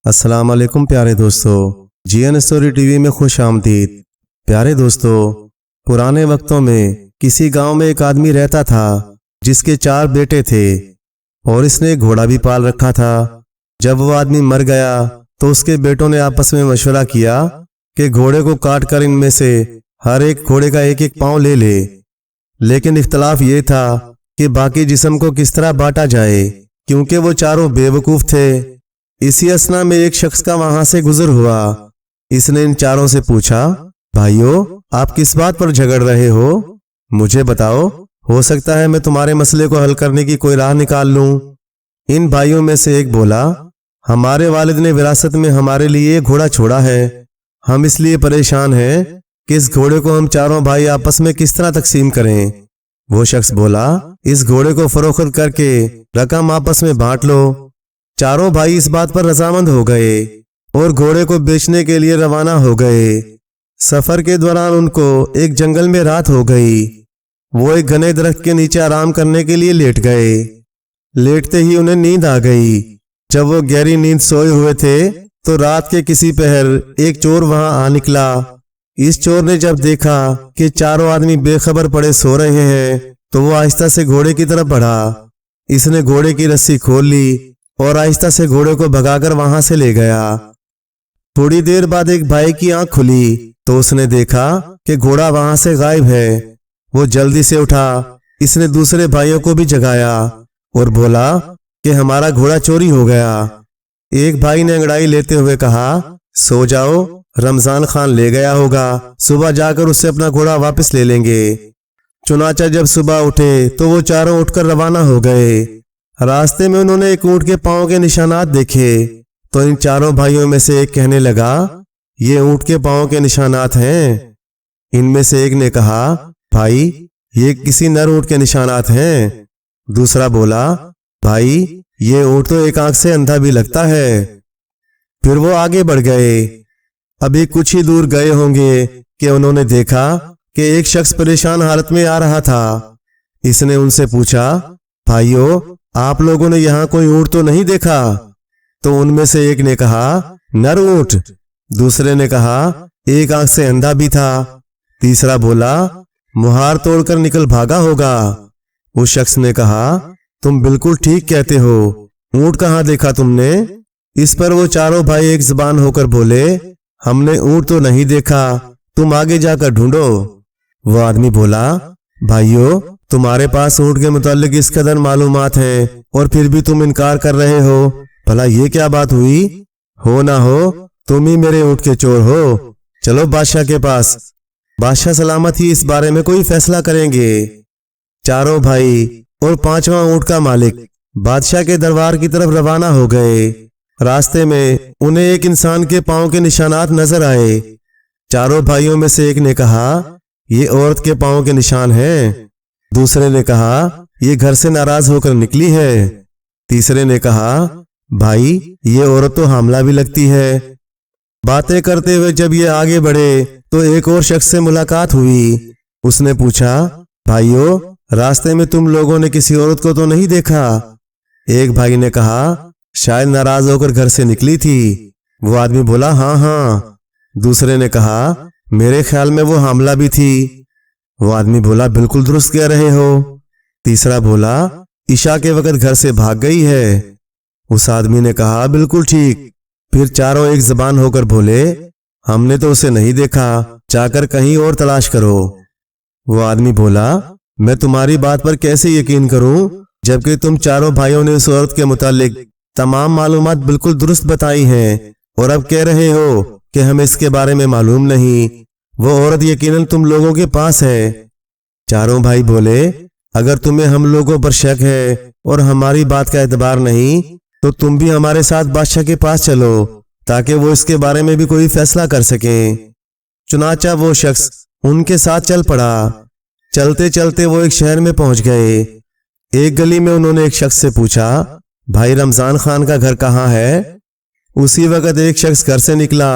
अस्सलाम वालेकुम प्यारे दोस्तों, जीएन स्टोरी टीवी में खुश आमदीद। प्यारे दोस्तों, पुराने वक्तों में किसी गांव में एक आदमी रहता था जिसके 4 बेटे थे और इसने एक घोड़ा भी पाल रखा था। जब वो आदमी मर गया तो उसके बेटों ने आपस में मशवरा किया कि घोड़े को काट कर इनमें से हर एक घोड़े का एक एक पांव ले ले। लेकिन इख्तलाफ ये था कि बाकी जिस्म को किस तरह बांटा जाए, क्योंकि वो चारों बेवकूफ थे। इसी असना में एक शख्स का वहां से गुजर हुआ। इसने इन चारों से पूछा, भाइयों, आप किस बात पर झगड़ रहे हो? मुझे बताओ, हो सकता है मैं तुम्हारे मसले को हल करने की कोई राह निकाल लूं। इन भाइयों में से एक बोला, हमारे वालिद ने विरासत में हमारे लिए घोड़ा छोड़ा है। हम इसलिए परेशान हैं कि इस घोड़े को हम चारों भाई आपस में किस तरह तकसीम करें। वो शख्स बोला, इस घोड़े को फरोख्त करके रकम आपस में बांट लो। चारों भाई इस बात पर रजामंद हो गए और घोड़े को बेचने के लिए रवाना हो गए। सफर के दौरान उनको एक जंगल में रात हो गई। वो एक घने दरख्त के नीचे आराम करने के लिए लेट गए। लेटते ही उन्हें नींद आ गई। जब वो गहरी नींद सोए हुए थे तो रात के किसी पहर एक चोर वहां आ निकला। इस चोर ने जब देखा कि चारों आदमी बेखबर पड़े सो रहे हैं तो वो आहिस्ता से घोड़े की तरफ बढ़ा। इसने घोड़े की रस्सी खोल ली और आहिस्ता से घोड़े को भगाकर वहां से ले गया। थोड़ी देर बाद एक भाई की आंख खुली तो उसने देखा कि घोड़ा वहां से गायब है। वो जल्दी से उठा। इसने दूसरे भाइयों को भी जगाया और बोला कि हमारा घोड़ा चोरी हो गया। एक भाई ने अंगड़ाई लेते हुए कहा, सो जाओ, रमजान खान ले गया होगा, सुबह जाकर उससे अपना घोड़ा वापस ले लेंगे। चुनाचा जब सुबह उठे तो वो चारों उठकर रवाना हो गए। रास्ते में उन्होंने एक ऊंट के पांव के निशानात देखे तो इन चारों भाइयों में से एक कहने लगा, ये ऊंट के पांव के निशानात हैं। इनमें से एक ने कहा, भाई, ये किसी नर ऊंट के निशानात हैं। दूसरा बोला, भाई, ये ऊंट तो एक आंख से अंधा भी लगता है। फिर वो आगे बढ़ गए। अभी कुछ ही दूर गए होंगे कि उन्होंने देखा कि एक शख्स परेशान हालत में आ रहा था। इसने उनसे पूछा, भाइयों, आप लोगों ने यहाँ कोई ऊंट तो नहीं देखा? तो उनमें से एक ने कहा, नर ऊंट। दूसरे ने कहा, एक आंख से अंधा भी था। तीसरा बोला, मुहार तोड़कर निकल भागा होगा। उस शख्स ने कहा, तुम बिल्कुल ठीक कहते हो, ऊंट कहाँ देखा तुमने? इस पर वो चारों भाई एक जुबान होकर बोले, हमने ऊंट तो नहीं देखा, तुम आगे जाकर ढूंढो। वो आदमी बोला, भाइयों, तुम्हारे पास ऊंट के मुतालिक इस कदर मालूमात हैं और फिर भी तुम इनकार कर रहे हो। भला ये क्या बात हुई? हो ना हो तुम ही मेरे ऊंट के चोर हो। चलो बादशाह के पास, बादशाह सलामत ही इस बारे में कोई फैसला करेंगे। चारों भाई और 5वां ऊंट का मालिक बादशाह के दरबार की तरफ रवाना हो गए। रास्ते में उन्हें एक इंसान के पांव के निशानात नजर आए। चारों भाइयों में से एक ने कहा, ये औरत के पांव के निशान हैं। दूसरे ने कहा, ये घर से नाराज होकर निकली है। तीसरे ने कहा, भाई, ये औरत तो हामला भी लगती है। बातें करते हुए जब ये आगे बढ़े तो एक और शख्स से मुलाकात हुई। उसने पूछा, भाइयों, रास्ते में तुम लोगों ने किसी औरत को तो नहीं देखा? एक भाई ने कहा, शायद नाराज होकर घर से निकली थी। वो आदमी बोला, हाँ। दूसरे ने कहा, मेरे ख्याल में वो हामला भी थी। वो आदमी बोला, बिल्कुल दुरुस्त कह रहे हो। तीसरा बोला, इशा के वक्त घर से भाग गई है। उस आदमी ने कहा, बिल्कुल ठीक। फिर चारों एक जुबान होकर बोले, हमने तो उसे नहीं देखा, जाकर कहीं और तलाश करो। वो आदमी बोला, मैं तुम्हारी बात पर कैसे यकीन करूं जबकि तुम चारों भाइयों ने उस औरत के मुतालिक तमाम मालूमात बिल्कुल दुरुस्त बताई हैं और अब कह रहे हो कि हमें इसके बारे में मालूम नहीं। वो औरत यकीनन तुम लोगों के पास है। चारों भाई बोले, अगर तुम्हें हम लोगों पर शक है और हमारी बात का एतबार नहीं तो तुम भी हमारे साथ बादशाह के पास चलो ताकि वो इसके बारे में भी कोई फैसला कर सके। चुनाचा वो शख्स उनके साथ चल पड़ा। चलते चलते वो एक शहर में पहुंच गए। एक गली में उन्होंने एक शख्स से पूछा, भाई, रमजान खान का घर कहाँ है? उसी वक्त एक शख्स घर से निकला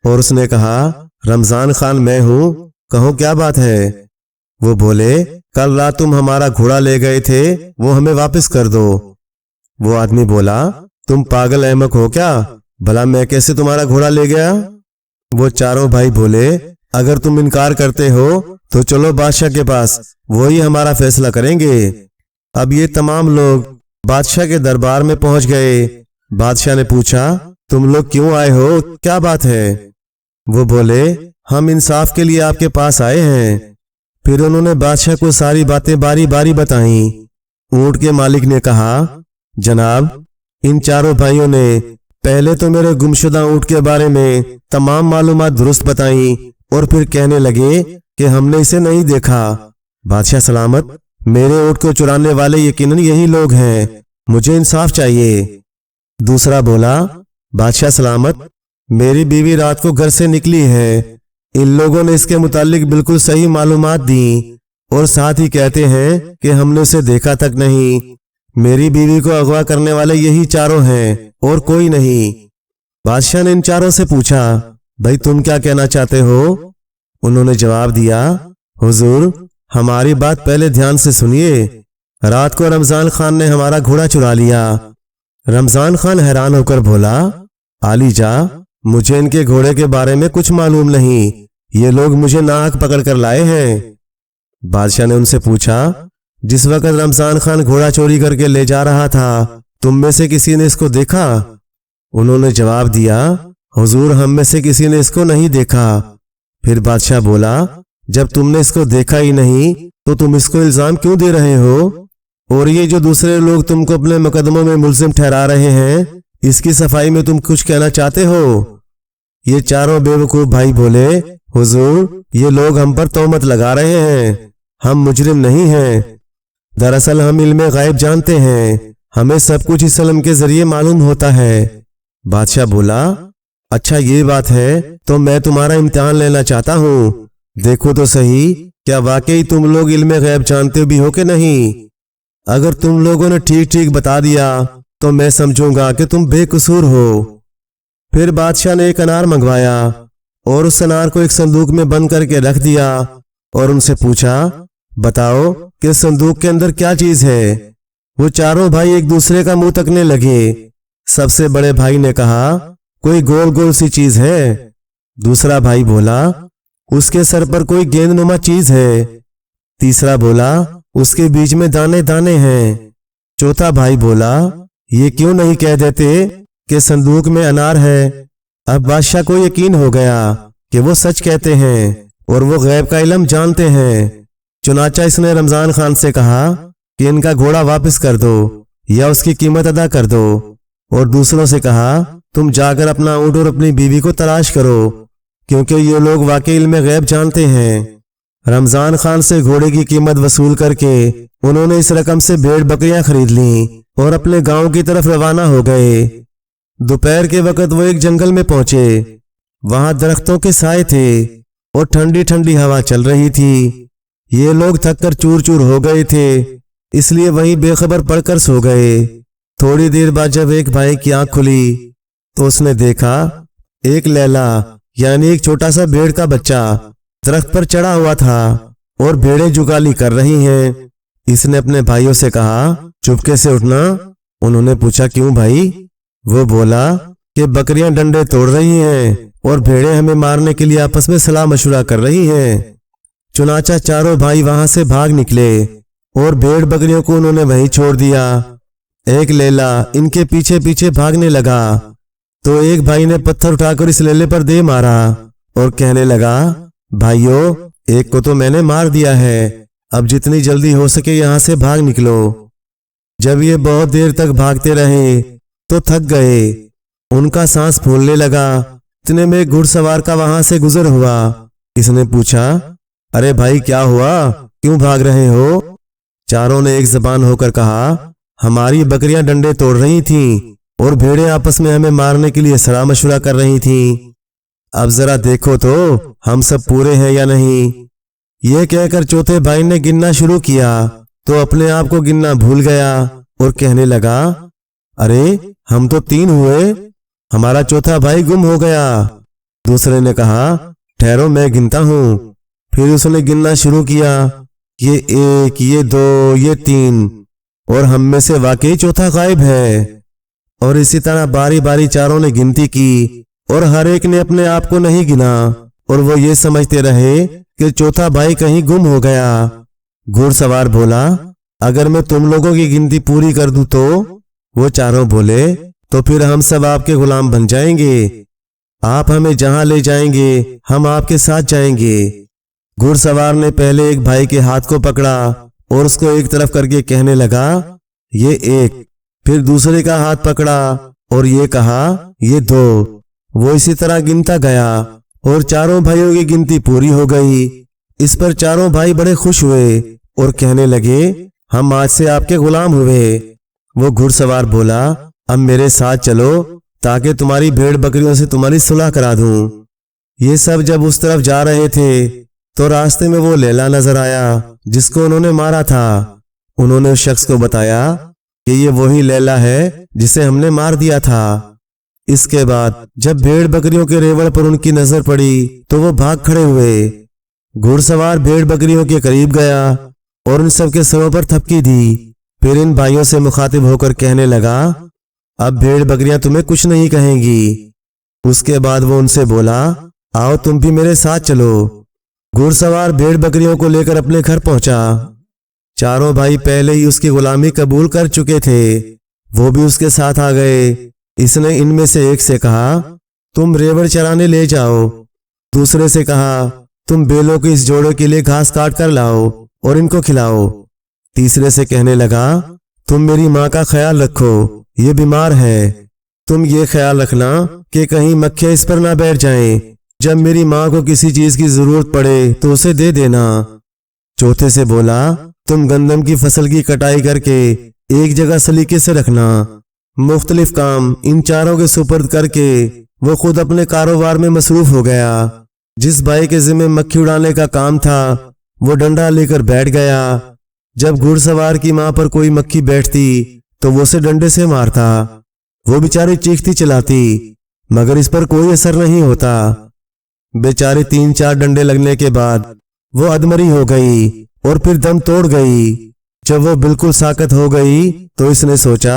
और उसने कहा, रमजान खान मैं हूं, कहो क्या बात है? वो बोले, कल रात तुम हमारा घोड़ा ले गए थे, वो हमें वापस कर दो। वो आदमी बोला, तुम पागल अहमक हो क्या? भला मैं कैसे तुम्हारा घोड़ा ले गया? वो चारों भाई बोले, अगर तुम इनकार करते हो तो चलो बादशाह के पास, वही हमारा फैसला करेंगे। अब ये तमाम लोग बादशाह के दरबार में पहुंच गए। बादशाह ने पूछा, तुम लोग क्यों आए हो, क्या बात है? वो बोले, हम इंसाफ के लिए आपके पास आए हैं। फिर उन्होंने बादशाह को सारी बातें बारी बारी बताई। ऊंट के मालिक ने कहा, जनाब, इन चारों भाइयों ने पहले तो मेरे गुमशुदा ऊंट के बारे में तमाम मालूमात दुरुस्त बताई और फिर कहने लगे कि हमने इसे नहीं देखा। बादशाह सलामत, मेरे ऊंट को चुराने वाले यकीनन यही लोग हैं, मुझे इंसाफ चाहिए। दूसरा बोला, बादशाह सलामत, मेरी बीवी रात को घर से निकली है, इन लोगों ने इसके मुतालिक बिल्कुल सही मालूमात दी और साथ ही कहते हैं कि हमने उसे देखा तक नहीं। मेरी बीवी को अगवा करने वाले यही चारों हैं और कोई नहीं। बादशाह ने इन चारों से पूछा, भाई तुम क्या कहना चाहते हो? उन्होंने जवाब दिया, हुजूर, हमारी बात पहले ध्यान से सुनिए। रात को रमजान खान ने हमारा घोड़ा चुरा लिया। रमजान खान हैरान होकर बोला, आलीजा, मुझे इनके घोड़े के बारे में कुछ मालूम नहीं, ये लोग मुझे नाहक पकड़ कर लाए हैं। बादशाह ने उनसे पूछा, जिस वक्त रमजान खान घोड़ा चोरी करके ले जा रहा था, तुम में से किसी ने इसको देखा? उन्होंने जवाब दिया, हुजूर, हम में से किसी ने इसको नहीं देखा। फिर बादशाह बोला, जब तुमने इसको देखा ही नहीं तो तुम इसको इल्जाम क्यों दे रहे हो? और ये जो दूसरे लोग तुमको अपने मुकदमों में मुल्जिम ठहरा रहे हैं, इसकी सफाई में तुम कुछ कहना चाहते हो? ये चारों बेवकूफ भाई बोले, हुजूर, ये लोग हम पर तोहमत लगा रहे हैं, हम मुजरिम नहीं हैं। दरअसल हम इल्म गायब जानते हैं, हमें सब कुछ इस इल्म के जरिए मालूम होता है। बादशाह बोला, अच्छा ये बात है तो मैं तुम्हारा इम्तिहान लेना चाहता हूँ। देखो तो सही, क्या वाकई तुम लोग इल्म गैब जानते भी हो कि नहीं? अगर तुम लोगों ने ठीक ठीक बता दिया तो मैं समझूंगा कि तुम बेकसूर हो। फिर बादशाह ने एक अनार मंगवाया और उस अनार को एक संदूक में बंद करके रख दिया और उनसे पूछा, बताओ कि संदूक के अंदर क्या चीज है? वो चारों भाई एक दूसरे का मुंह तकने लगे। सबसे बड़े भाई ने कहा, कोई गोल गोल सी चीज है। दूसरा भाई बोला, उसके सर पर कोई गेंदनुमा चीज है। तीसरा बोला, उसके बीच में दाने दाने हैं। चौथा भाई बोला, ये क्यों नहीं कह देते कि संदूक में अनार है? अब बादशाह को यकीन हो गया कि वो सच कहते हैं और वो गैब का इल्म जानते हैं। चुनाचा इसने रमजान खान से कहा कि इनका घोड़ा वापस कर दो या उसकी कीमत अदा कर दो, और दूसरों से कहा, तुम जाकर अपना ऊंट और अपनी बीवी को तलाश करो, क्योंकि ये लोग वाकई इल्म गैब जानते हैं। रमजान खान से घोड़े की कीमत वसूल करके उन्होंने इस रकम से भेड़ बकरियां खरीद लीं और अपने गांव की तरफ रवाना हो गए। दोपहर के वक्त वो एक जंगल में पहुंचे। वहां दरख्तों के साए थे और ठंडी ठंडी हवा चल रही थी। ये लोग थक कर चूर चूर हो गए थे, इसलिए वहीं बेखबर पड़कर सो गए। थोड़ी देर बाद जब एक भाई की आंख खुली तो उसने देखा एक लैला यानी एक छोटा सा भेड़ का बच्चा दरख्त पर चढ़ा हुआ था और भेड़ें जुगाली कर रही हैं। इसने अपने भाइयों से कहा, चुपके से उठना। उन्होंने पूछा, क्यों भाई? वो बोला कि बकरियां डंडे तोड़ रही हैं और भेड़ें हमें मारने के लिए आपस में सलाह मशवरा कर रही हैं। चुनाचा चारों भाई वहां से भाग निकले और भेड़ बकरियों को उन्होंने वहीं छोड़ दिया। एक लैला इनके पीछे पीछे भागने लगा तो एक भाई ने पत्थर उठाकर इस लैले पर दे मारा और कहने लगा, भाइयों, एक को तो मैंने मार दिया है, अब जितनी जल्दी हो सके यहां से भाग निकलो। जब ये बहुत देर तक भागते रहे तो थक गए, उनका सांस फूलने लगा। इतने में एक घुड़सवार का वहां से गुजर हुआ। इसने पूछा, अरे भाई क्या हुआ, क्यों भाग रहे हो? चारों ने एक जबान होकर कहा, हमारी बकरियां डंडे तोड़ रही थीं और भेड़ें आपस में हमें मारने के लिए सलाह मशवरा कर रही थीं। अब जरा देखो तो हम सब पूरे हैं या नहीं। यह कहकर चौथे भाई ने गिनना शुरू किया तो अपने आप को गिनना भूल गया और कहने लगा, अरे हम तो 3 हुए, हमारा चौथा भाई गुम हो गया। दूसरे ने कहा, ठहरो मैं गिनता हूं। फिर उसने गिनना शुरू किया, ये 1, ये 2, ये 3, और हम में से वाकई चौथा गायब है। और इसी तरह बारी बारी चारों ने गिनती की और हर एक ने अपने आप को नहीं गिना और वो ये समझते रहे कि चौथा भाई कहीं गुम हो गया। घुड़सवार बोला, अगर मैं तुम लोगों की गिनती पूरी कर दूं तो? वो चारों बोले, तो फिर हम सब आपके गुलाम बन जाएंगे। आप हमें जहां ले जाएंगे हम आपके साथ जाएंगे। घुड़सवार ने पहले एक भाई के हाथ को पकड़ा और उसको एक तरफ करके कहने लगा, ये एक। फिर दूसरे का हाथ पकड़ा और ये कहा, ये दो। वो इसी तरह गिनता गया और चारों भाइयों की गिनती पूरी हो गई। इस पर चारों भाई बड़े खुश हुए और कहने लगे, हम आज से आपके गुलाम हुए। वो घुड़सवार बोला, अब मेरे साथ चलो ताकि तुम्हारी भेड़ बकरियों से तुम्हारी सुलह करा दूं। ये सब जब उस तरफ जा रहे थे तो रास्ते में वो लैला नजर आया जिसको उन्होंने मारा था। उन्होंने उस शख्स को बताया कि ये वही लैला है जिसे हमने मार दिया था। इसके बाद जब भेड़ बकरियों के रेवड़ पर उनकी नजर पड़ी तो वो भाग खड़े हुए। घुड़सवार भेड़ बकरियों के करीब गया और उन सब के सरों पर थपकी दी। फिर इन भाइयों से मुखातिब होकर कहने लगा, अब भेड़ बकरियां तुम्हें कुछ नहीं कहेंगी। उसके बाद वो उनसे बोला, आओ तुम भी मेरे साथ चलो। घुड़सवार भेड़ बकरियों को लेकर अपने घर पहुंचा। चारों भाई पहले ही उसकी गुलामी कबूल कर चुके थे, वो भी उसके साथ आ गए। इसने इनमें से एक से कहा, तुम रेवड़ चराने ले जाओ। दूसरे से कहा, तुम बेलों के इस जोड़े के लिए घास काट कर लाओ और इनको खिलाओ। तीसरे से कहने लगा, तुम मेरी माँ का ख्याल रखो, ये बीमार है। तुम ये ख्याल रखना कि कहीं मक्खियां इस पर ना बैठ जाएं। जब मेरी माँ को किसी चीज की जरूरत पड़े तो उसे दे देना। चौथे से बोला, तुम गंदम की फसल की कटाई करके एक जगह सलीके से रखना। मुख्तलिफ काम इन चारों के सुपर्द करके वो खुद अपने कारोबार में मसरूफ हो गया। जिस भाई के जिम्मे मक्खी उड़ाने का काम था वो डंडा लेकर बैठ गया। जब घुड़सवार की माँ पर कोई मक्खी बैठती तो वो उसे डंडे से मारता। वो बेचारी चीखती चलाती मगर इस पर कोई असर नहीं होता। बेचारी 3-4 डंडे लगने के बाद वो अधमरी हो गई और फिर दम तोड़ गई। जब वो बिल्कुल साकत हो गई तो इसने सोचा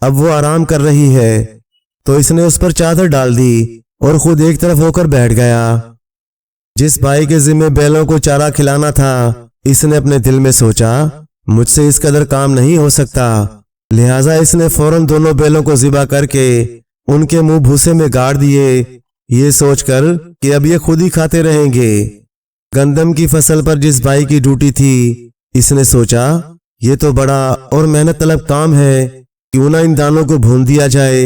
अब वो आराम कर रही है, तो इसने उस पर चादर डाल दी और खुद एक तरफ होकर बैठ गया। जिस भाई के जिम्मे बैलों को चारा खिलाना था इसने अपने दिल में सोचा, मुझसे इस कदर काम नहीं हो सकता। लिहाजा इसने फौरन दोनों बैलों को ज़िबा करके उनके मुंह भूसे में गाड़ दिए, ये सोचकर कि अब ये खुद ही खाते रहेंगे। गंदम की फसल पर जिस भाई की ड्यूटी थी इसने सोचा, ये तो बड़ा और मेहनत तलब काम है, क्यों ना इन दानों को भून दिया जाए।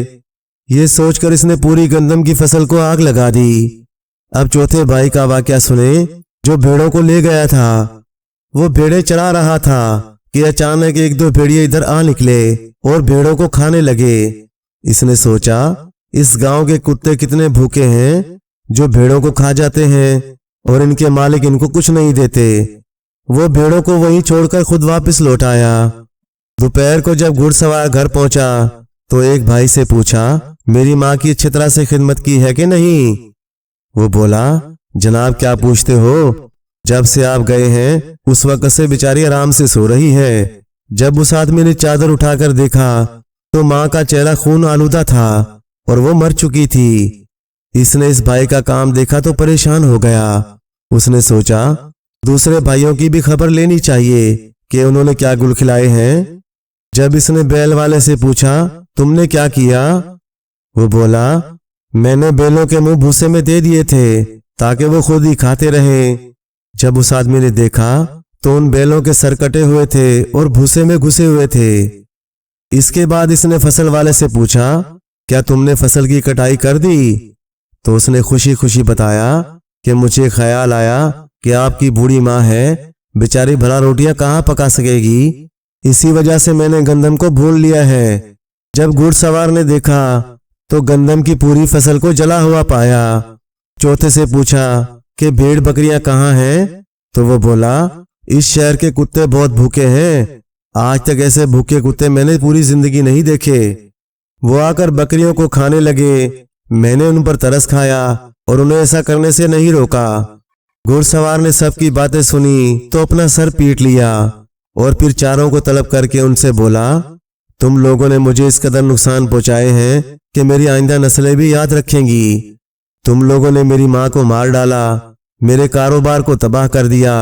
ये सोचकर इसने पूरी गंदम की फसल को आग लगा दी। अब चौथे भाई का वाकया सुने जो भेड़ों को ले गया था। वो भेड़ें चरा रहा था कि अचानक 1-2 भेड़िए इधर आ निकले और भेड़ों को खाने लगे। इसने सोचा, इस गांव के कुत्ते कितने भूखे हैं जो भेड़ों को खा जाते हैं और इनके मालिक इनको कुछ नहीं देते। वो भेड़ों को वहीं छोड़कर खुद वापस लौट आया। दोपहर को जब घुड़सवार घर पहुंचा तो एक भाई से पूछा, मेरी माँ की अच्छी तरह से खिदमत की है कि नहीं? वो बोला, जनाब क्या पूछते हो, जब से आप गए हैं उस वक्त से बेचारी आराम से सो रही है। जब उस आदमी ने चादर उठाकर देखा तो माँ का चेहरा खून आलूदा था और वो मर चुकी थी। इसने इस भाई का काम देखा तो परेशान हो गया। उसने सोचा, दूसरे भाइयों की भी खबर लेनी चाहिए कि उन्होंने क्या गुल खिलाए हैं। जब इसने बैल वाले से पूछा, तुमने क्या किया? वो बोला, मैंने बैलों के मुंह भूसे में दे दिए थे ताकि वो खुद ही खाते रहे। जब उस आदमी ने देखा तो उन बैलों के सर कटे हुए थे और भूसे में घुसे हुए थे। इसके बाद इसने फसल वाले से पूछा, क्या तुमने फसल की कटाई कर दी? तो उसने खुशी खुशी बताया कि मुझे ख्याल आया कि आपकी बूढ़ी माँ है, बेचारी भला रोटियां कहाँ पका सकेगी, इसी वजह से मैंने गंदम को भून लिया है। जब घुड़सवार ने देखा तो गंदम की पूरी फसल को जला हुआ पाया। चौथे से पूछा कि भेड़ बकरियां कहाँ हैं? तो वो बोला, इस शहर के कुत्ते बहुत भूखे हैं, आज तक ऐसे भूखे कुत्ते मैंने पूरी जिंदगी नहीं देखे। वो आकर बकरियों को खाने लगे, मैंने उन पर तरस खाया और उन्हें ऐसा करने से नहीं रोका। घुड़सवार ने सबकी बातें सुनी तो अपना सर पीट लिया और फिर चारों को तलब करके उनसे बोला, तुम लोगों ने मुझे इस कदर नुकसान पहुंचाए हैं कि मेरी आइंदा नस्लें भी याद रखेंगी। तुम लोगों ने मेरी माँ को मार डाला, मेरे कारोबार को तबाह कर दिया।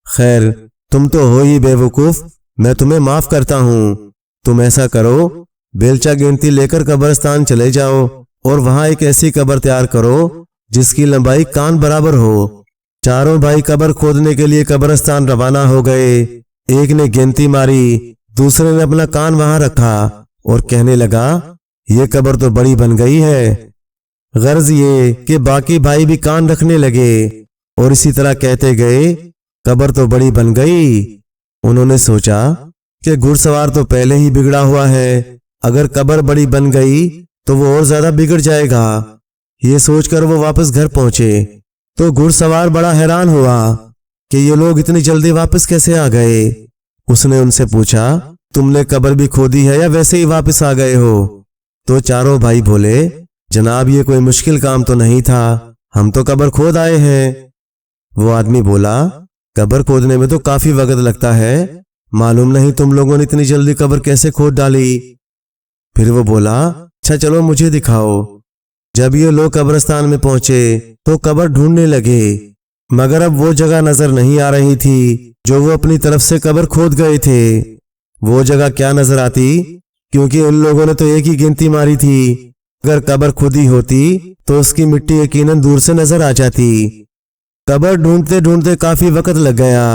खैर, तुम तो हो ही बेवकूफ, मैं तुम्हें माफ करता हूँ। तुम ऐसा करो, बेलचा गिनती लेकर कब्रिस्तान चले जाओ और वहां एक ऐसी कब्र तैयार करो जिसकी लंबाई कान बराबर हो। चारों भाई कब्र खोदने के लिए कब्रिस्तान रवाना हो गए। एक ने गिनती मारी, दूसरे ने अपना कान वहां रखा और कहने लगा, ये कब्र तो बड़ी बन गई है। गर्ज ये कि बाकी भाई भी कान रखने लगे और इसी तरह कहते गए, कब्र तो बड़ी बन गई। उन्होंने सोचा कि घुड़सवार तो पहले ही बिगड़ा हुआ है, अगर कब्र बड़ी बन गई तो वो और ज्यादा बिगड़ जाएगा। ये सोचकर वो वापस घर पहुंचे तो घुड़सवार बड़ा हैरान हुआ कि ये लोग इतनी जल्दी वापस कैसे आ गए। उसने उनसे पूछा, तुमने कब्र भी खोदी है या वैसे ही वापस आ गए हो? तो चारों भाई बोले, जनाब ये कोई मुश्किल काम तो नहीं था, हम तो कब्र खोद आए हैं। वो आदमी बोला, कब्र खोदने में तो काफी वक्त लगता है, मालूम नहीं तुम लोगों ने इतनी जल्दी कब्र कैसे खोद डाली। फिर वो बोला, अच्छा चलो मुझे दिखाओ। जब ये लोग कब्रिस्तान में पहुंचे तो कब्र ढूंढने लगे, मगर अब वो जगह नजर नहीं आ रही थी जो वो अपनी तरफ से कब्र खोद गए थे। वो जगह क्या नजर आती, क्योंकि उन लोगों ने तो एक ही गिनती मारी थी। अगर कब्र खुदी होती तो उसकी मिट्टी यकीनन दूर से नजर आ जाती। कब्र ढूंढते ढूंढते काफी वक्त लग गया।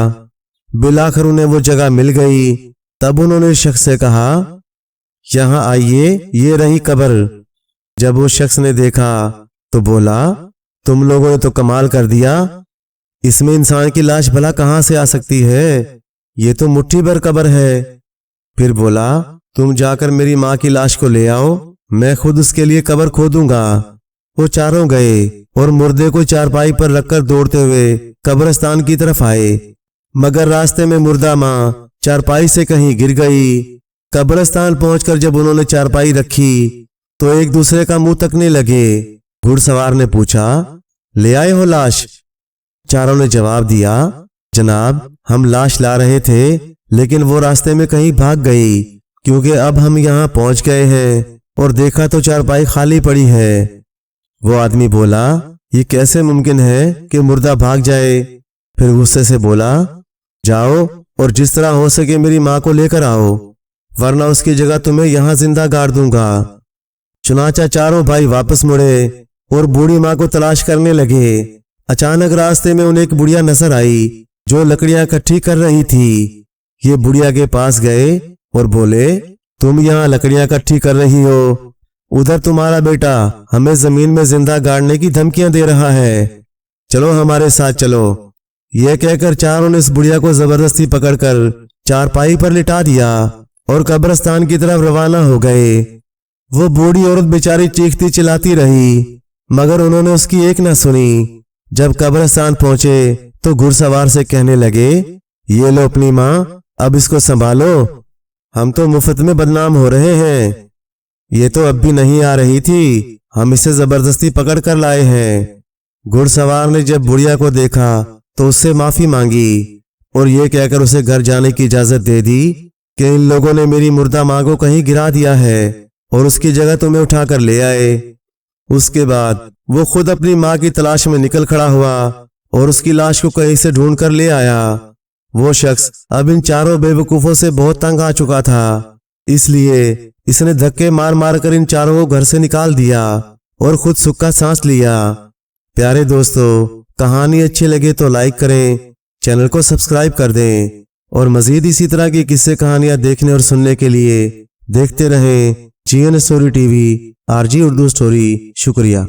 बिलाखिर उन्हें वो जगह मिल गई। तब उन्होंने शख्स से कहा, यहाँ आइए, ये रही कब्र। जब वो शख्स ने देखा तो बोला, तुम लोगों ने तो कमाल कर दिया, इसमें इंसान की लाश भला कहां से आ सकती है, ये तो मुट्ठी भर कब्र है। फिर बोला, तुम जाकर मेरी माँ की लाश को ले आओ, मैं खुद उसके लिए कब्र खोदूंगा। वो चारों गए और मुर्दे को चारपाई पर रखकर दौड़ते हुए कब्रिस्तान की तरफ आए, मगर रास्ते में मुर्दा माँ चारपाई से कहीं गिर गई। कब्रिस्तान पहुंचकर जब उन्होंने चारपाई रखी तो एक दूसरे का मुंह तकने लगे। घुड़सवार ने पूछा, ले आए हो लाश? चारों ने जवाब दिया, जनाब हम लाश ला रहे थे, लेकिन वो रास्ते में कहीं भाग गई, क्योंकि अब हम यहाँ पहुंच गए हैं और देखा तो चारपाई खाली पड़ी है। वो आदमी बोला, ये कैसे मुमकिन है कि मुर्दा भाग जाए? फिर गुस्से से बोला, जाओ और जिस तरह हो सके मेरी माँ को लेकर आओ, वरना उसकी जगह तुम्हें यहाँ जिंदा गाड़ दूंगा। चुनाचा चारों भाई वापस मुड़े और बूढ़ी माँ को तलाश करने लगे। अचानक रास्ते में उन्हें एक बुढ़िया नजर आई जो लकड़ियां इकट्ठी कर रही थी। ये बुढ़िया के पास गए और बोले, तुम यहाँ लकड़ियां इकट्ठी कर रही हो, उधर तुम्हारा बेटा हमें जमीन में जिंदा गाड़ने की धमकियां दे रहा है, चलो हमारे साथ चलो। यह कहकर चारों ने इस बुढ़िया को जबरदस्ती पकड़कर चारपाई पर लिटा दिया और कब्रिस्तान की तरफ रवाना हो गए। वो बूढ़ी औरत बेचारी चीखती चिल्लाती रही, मगर उन्होंने उसकी एक न सुनी। जब कब्रिस्तान पहुंचे तो घुड़सवार से कहने लगे, ये लो अपनी माँ, अब इसको संभालो, हम तो मुफ्त में बदनाम हो रहे हैं। ये तो अब भी नहीं आ रही थी, हम इसे जबरदस्ती पकड़ कर लाए हैं। घुड़सवार ने जब बुढ़िया को देखा तो उससे माफी मांगी और ये कहकर उसे घर जाने की इजाजत दे दी कि इन लोगों ने मेरी मुर्दा माँ को कहीं गिरा दिया है और उसकी जगह तुम्हें उठाकर ले आए। उसके बाद वो खुद अपनी माँ की तलाश में निकल खड़ा हुआ और उसकी लाश को कहीं से ढूंढ कर ले आया। वो शख्स अब इन चारों बेवकूफों से बहुत तंग आ चुका था, इसलिए इसने धक्के मार मार कर इन चारों को घर से निकाल दिया और खुद सुक्का सांस लिया। प्यारे दोस्तों, कहानी अच्छी लगे तो लाइक करें, चैनल को सब्सक्राइब कर दें और मजीद इसी तरह की किस्से कहानियां देखने और सुनने के लिए देखते रहें GN story TV, RG Urdu story. शुक्रिया।